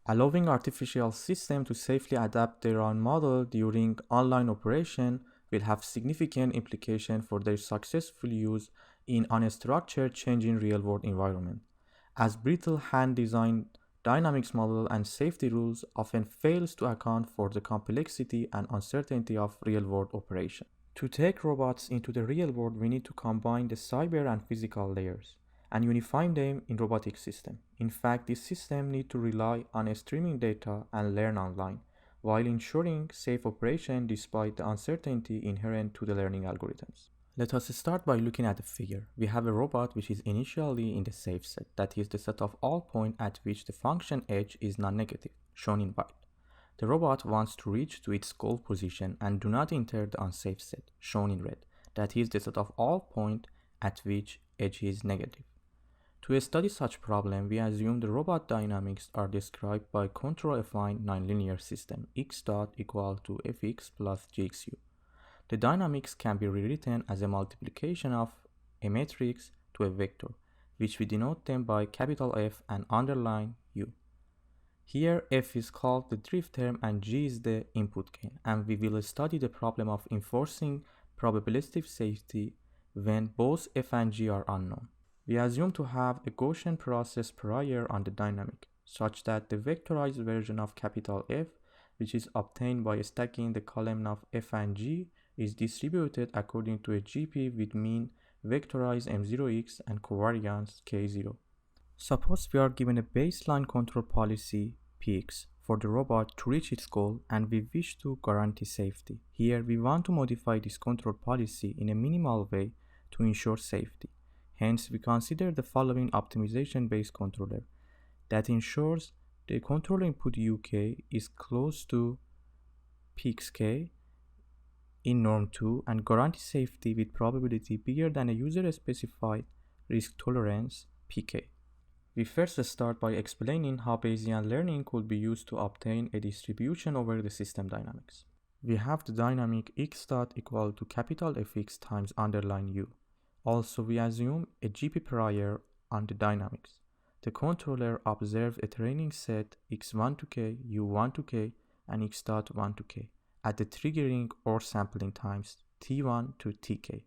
Allowing artificial systems to safely adapt their own model during online operation will have significant implications for their successful use in unstructured changing real-world environment, as brittle hand-designed dynamics model and safety rules often fails to account for the complexity and uncertainty of real-world operation. To take robots into the real world, we need to combine the cyber and physical layers and unify them in robotic system. In fact, this system need to rely on streaming data and learn online, while ensuring safe operation despite the uncertainty inherent to the learning algorithms. Let us start by looking at the figure. We have a robot which is initially in the safe set, that is the set of all points at which the function h is non-negative, shown in white. The robot wants to reach to its goal position and do not enter the unsafe set, shown in red, that is the set of all points at which h is negative. To study such problem, we assume the robot dynamics are described by control-affine nonlinear system x dot equal to fx plus gxu. The dynamics can be rewritten as a multiplication of a matrix to a vector, which we denote them by capital F and underline u. Here f is called the drift term and g is the input gain, and we will study the problem of enforcing probabilistic safety when both f and g are unknown. We assume to have a Gaussian process prior on the dynamic, such that the vectorized version of capital F, which is obtained by stacking the column of f and g, is distributed according to a GP with mean vectorized m0x and covariance k0. Suppose we are given a baseline control policy px for the robot to reach its goal and we wish to guarantee safety. Here we want to modify this control policy in a minimal way to ensure safety. Hence we consider the following optimization-based controller that ensures the control input uk is close to pxk in norm 2 and guarantee safety with probability bigger than a user-specified risk tolerance pk. We first start by explaining how Bayesian learning could be used to obtain a distribution over the system dynamics. We have the dynamic x dot equal to capital Fx times underline u. Also, we assume a GP prior on the dynamics. The controller observes a training set x1 to k, u1 to k, and x dot 1 to k at the triggering or sampling times t1 to tk.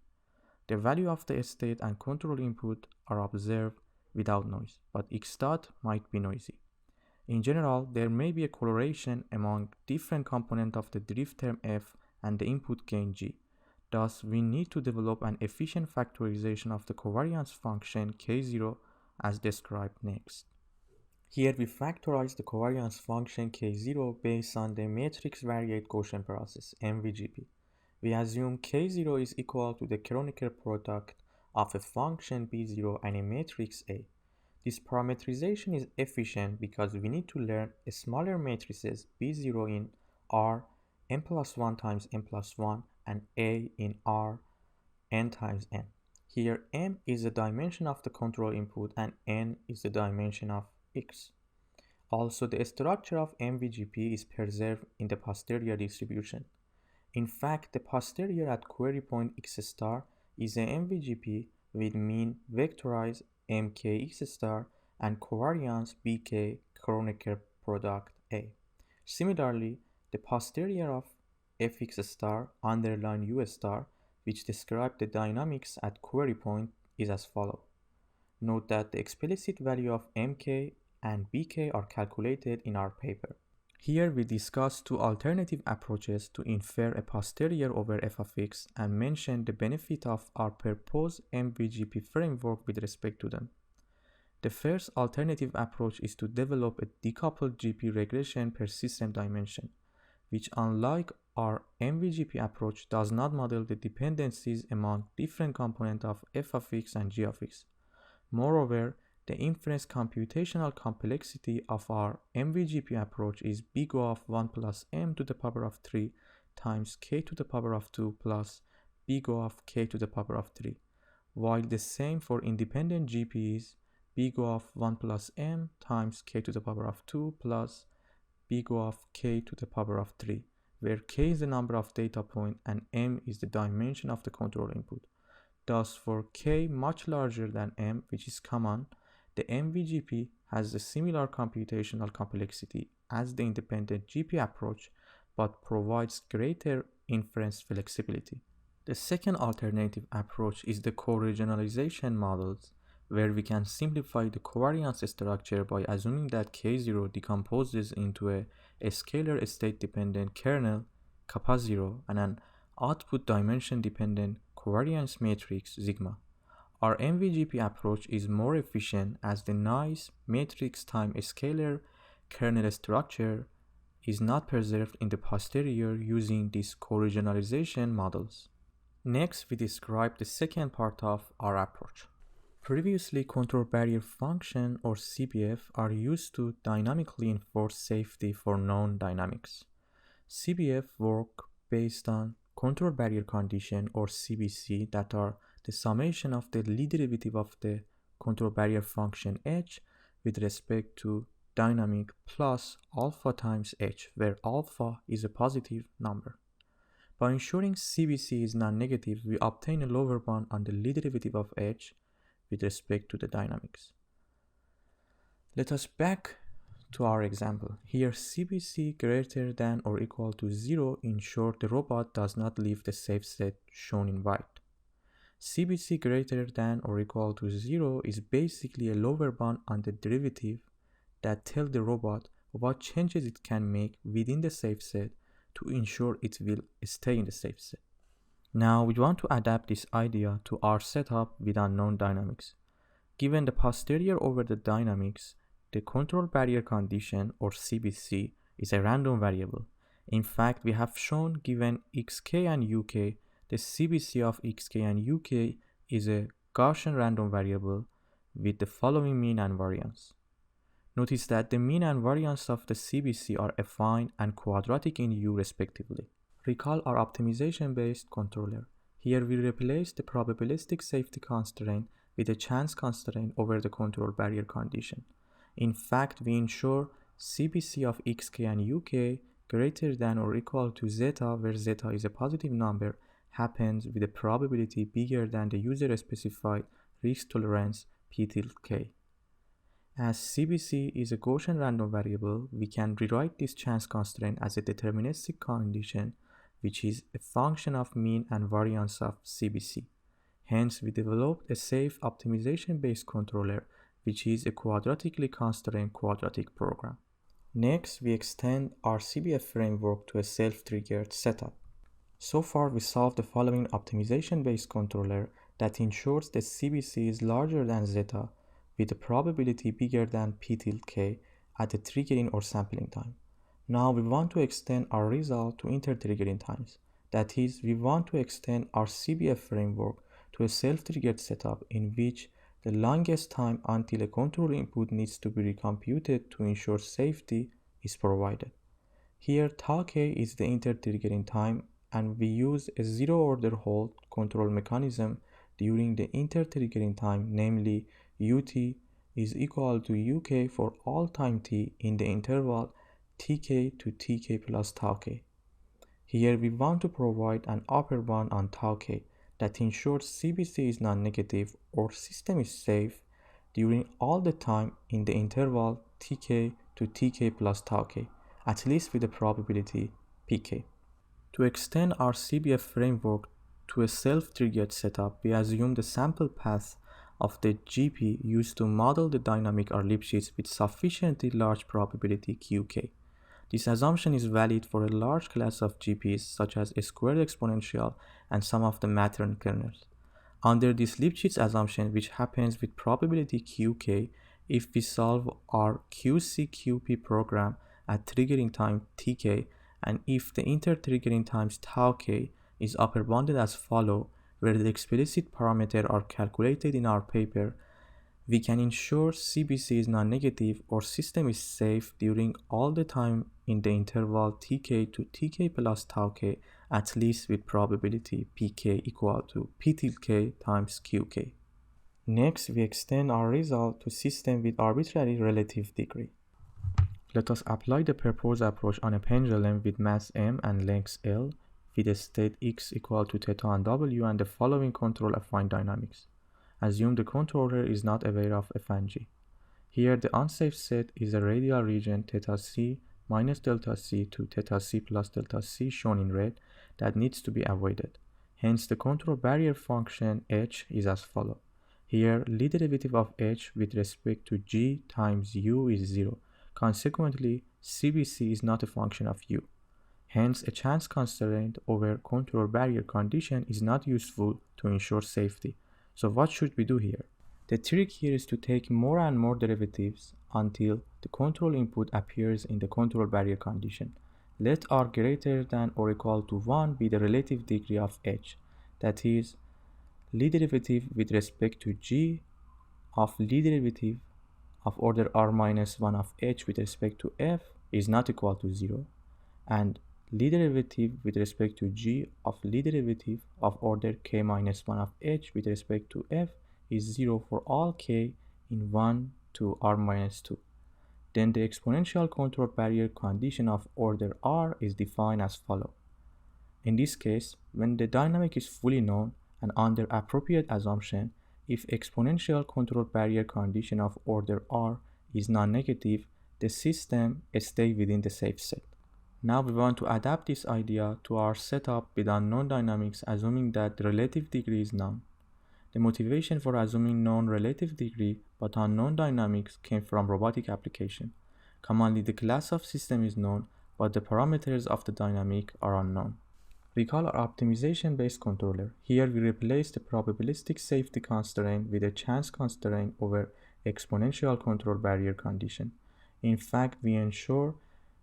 The value of the state and control input are observed without noise, but x dot might be noisy. In general, there may be a correlation among different components of the drift term f and the input gain g. Thus, we need to develop an efficient factorization of the covariance function k0 as described next. Here we factorize the covariance function k0 based on the matrix variate Gaussian process MVGP. We assume k0 is equal to the Kronecker product of a function b0 and a matrix A. This parametrization is efficient because we need to learn smaller matrices b0 in R n plus 1 times n plus 1 and A in R n times n. Here m is the dimension of the control input and n is the dimension of x. Also, the structure of MVGP is preserved in the posterior distribution. In fact, the posterior at query point x star is a MVGP with mean vectorized mkx star and covariance bk Kronecker product A. Similarly, the posterior of fx star underline u star, which describe the dynamics at query point, is as follows. Note that the explicit value of mk and bk are calculated in our paper. Here we discuss two alternative approaches to infer a posterior over f of x and mention the benefit of our proposed MVGP framework with respect to them. The first alternative approach is to develop a decoupled GP regression per system dimension, which unlike our MVGP approach does not model the dependencies among different components of f of x and g of x. Moreover, the inference computational complexity of our MVGP approach is big O of 1 plus m to the power of 3 times k to the power of 2 plus big O of k to the power of 3, while the same for independent GP is big O of 1 plus m times k to the power of 2 plus big O of k to the power of 3, where k is the number of data points and m is the dimension of the control input. Thus, for k much larger than m, which is common, The MVGP has a similar computational complexity as the independent GP approach, but provides greater inference flexibility. The second alternative approach is the co-regionalization models, where we can simplify the covariance structure by assuming that K0 decomposes into a scalar state-dependent kernel, kappa 0, and an output dimension-dependent covariance matrix, sigma. Our MVGP approach is more efficient as the nice matrix time scalar kernel structure is not preserved in the posterior using these co-regionalization models. Next, we describe the second part of our approach. Previously, control barrier function or CBF are used to dynamically enforce safety for known dynamics. CBF work based on control barrier condition or CBC that are the summation of the Lie derivative of the control barrier function h with respect to dynamic plus alpha times h, where alpha is a positive number. By ensuring CBC is non-negative, we obtain a lower bound on the Lie derivative of h with respect to the dynamics. Let us back to our example. Here CBC greater than or equal to 0 ensure the robot does not leave the safe set shown in white. CBC greater than or equal to 0 is basically a lower bound on the derivative that tells the robot what changes it can make within the safe set to ensure it will stay in the safe set. Now we want to adapt this idea to our setup with unknown dynamics. Given the posterior over the dynamics, the control barrier condition or CBC is a random variable. In fact, we have shown given xk and uk, the CBC of xk and uk is a Gaussian random variable with the following mean and variance. Notice that the mean and variance of the CBC are affine and quadratic in U respectively. Recall our optimization-based controller. Here we replace the probabilistic safety constraint with a chance constraint over the control barrier condition. In fact, we ensure CBC of xk and uk greater than or equal to zeta, where zeta is a positive number, happens with a probability bigger than the user-specified risk tolerance p tilde k. As CBC is a Gaussian random variable, we can rewrite this chance constraint as a deterministic condition, which is a function of mean and variance of CBC. Hence, we developed a safe optimization-based controller, which is a quadratically constrained quadratic program. Next, we extend our CBF framework to a self-triggered setup. So far, we solved the following optimization-based controller that ensures that CBC is larger than zeta with a probability bigger than p tilde k at the triggering or sampling time. Now we want to extend our result to inter-triggering times. That is, we want to extend our CBF framework to a self-triggered setup in which the longest time until a control input needs to be recomputed to ensure safety is provided. Here tau k is the inter-triggering time, and we use a zero-order hold control mechanism during the inter-triggering time, namely ut is equal to uk for all time t in the interval tk to tk plus tau k. Here we want to provide an upper bound on tau k that ensures CBC is non-negative or system is safe during all the time in the interval tk to tk plus tau k, at least with a probability pk. To extend our CBF framework to a self-triggered setup, we assume the sample path of the GP used to model the dynamic are Lipschitz with sufficiently large probability qk. This assumption is valid for a large class of GPs such as a squared exponential and some of the Mathern kernels. Under this Lipschitz assumption, which happens with probability qk, if we solve our QCQP program at triggering time tk, and if the inter-triggering times tau k is upper bounded as follow, where the explicit parameters are calculated in our paper, we can ensure CBC is non-negative or system is safe during all the time in the interval tk to tk plus tau k, at least with probability pk equal to p tilde k times qk. Next, we extend our result to system with arbitrary relative degree. Let us apply the proposed approach on a pendulum with mass m and length L, with a state x equal to theta and w and the following control affine dynamics. Assume the controller is not aware of f and g. Here the unsafe set is a radial region theta c minus delta c to theta c plus delta c shown in red that needs to be avoided. Hence the control barrier function h is as follows. Here lead derivative of h with respect to g times u is 0. Consequently, CBC is not a function of u. Hence, a chance constraint over control barrier condition is not useful to ensure safety. So what should we do here? The trick here is to take more and more derivatives until the control input appears in the control barrier condition. Let r greater than or equal to 1 be the relative degree of h, that is, lead derivative with respect to g of lead derivative of order r minus 1 of h with respect to f is not equal to 0, and lead derivative with respect to g of lead derivative of order k minus 1 of h with respect to f is 0 for all k in 1 to r minus 2. Then the exponential control barrier condition of order r is defined as follows. In this case, when the dynamic is fully known and under appropriate assumption, if exponential control barrier condition of order r is non-negative, the system stays within the safe set. Now we want to adapt this idea to our setup with unknown dynamics, assuming that the relative degree is known. The motivation for assuming known relative degree but unknown dynamics came from robotic application. Commonly, the class of system is known, but the parameters of the dynamic are unknown. Recall our optimization-based controller. Here we replace the probabilistic safety constraint with a chance constraint over exponential control barrier condition. In fact, we ensure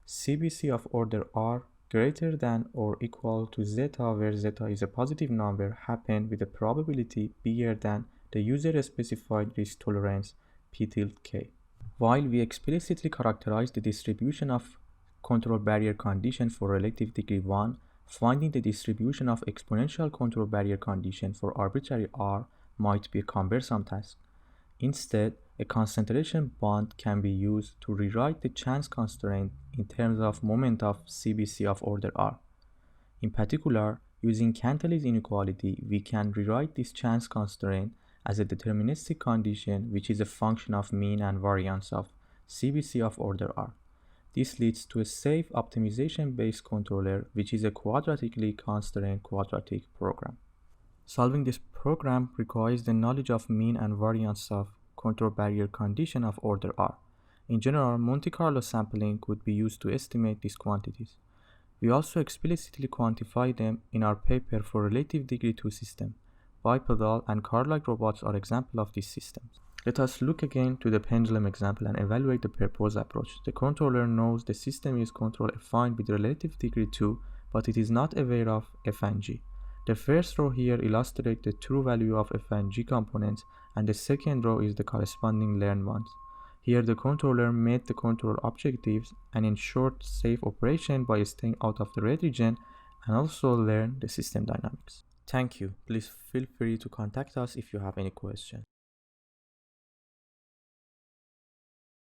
CBC of order r greater than or equal to zeta, where zeta is a positive number, happen with a probability bigger than the user-specified risk tolerance p tilde k. While we explicitly characterize the distribution of control barrier condition for relative degree 1, finding the distribution of exponential control barrier condition for arbitrary r might be a cumbersome task. Instead, a concentration bond can be used to rewrite the chance constraint in terms of moment of CBC of order r. In particular, using Cantel's inequality, we can rewrite this chance constraint as a deterministic condition which is a function of mean and variance of CBC of order r. This leads to a safe optimization-based controller which is a quadratically constrained quadratic program. Solving this program requires the knowledge of mean and variance of control barrier condition of order r. In general, Monte Carlo sampling could be used to estimate these quantities. We also explicitly quantify them in our paper for relative degree 2 system. Bipedal and car-like robots are examples of these systems. Let us look again to the pendulum example and evaluate the proposed approach. The controller knows the system is control affine with relative degree 2, but it is not aware of f and g. The first row here illustrates the true value of f and g components, and the second row is the corresponding learned ones. Here the controller met the control objectives and ensured safe operation by staying out of the red region and also learn the system dynamics. Thank you. Please feel free to contact us if you have any questions.